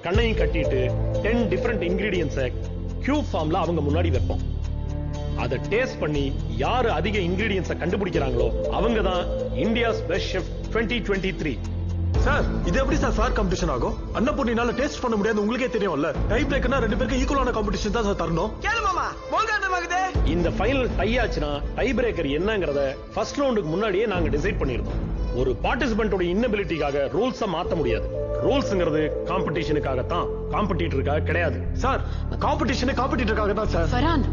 கண்ணையும் கட்டிட்டு 10 different இன்கிரீடியன்ட்ஸை cube ஃபார்ம்ல அவங்க முன்னாடி வைப்போம். அதை டேஸ்ட் பண்ணி யாரு அதிக இன்கிரீடியன்ட்ஸை கண்டுபிடிக்கிறாங்களோ அவங்க தான் இந்தியாஸ் பெஸ்ட் ஷெஃப் 2023. சார் இது எப்படி சார் ஃபேர் காம்படிஷன் ஆகும்? அன்னபூர்ணினால டேஸ்ட் பண்ண முடியாது உங்களுக்கே தெரியும்ல. டை பிரேக்கர்னா ரெண்டு பேருக்கு ஈக்குவலான காம்படிஷன் தான் சார் தரணும். கேளு மாமா மோங்காட்டமாகுதே. இந்த ஃபைனல் டை ஆச்சுனா டை பிரேக்கர் என்னங்கறத ஃபர்ஸ்ட் ரவுண்டுக்கு முன்னாடியே நாங்க டிசைட் பண்ணிருந்தோம். ஒரு பார்ட்டிசிபென்ட்டோட இன்னபிலிட்டிக்காக ரூல்ஸை மாத்த முடியாது. ரூல்ஸ்ங்கிறது காம்படிஷனுக்காக தான், காம்படிட்டருக்காக கிடையாது. சார் காம்படிஷனே காம்படிட்டருக்காக தான் சார். ஃபரான்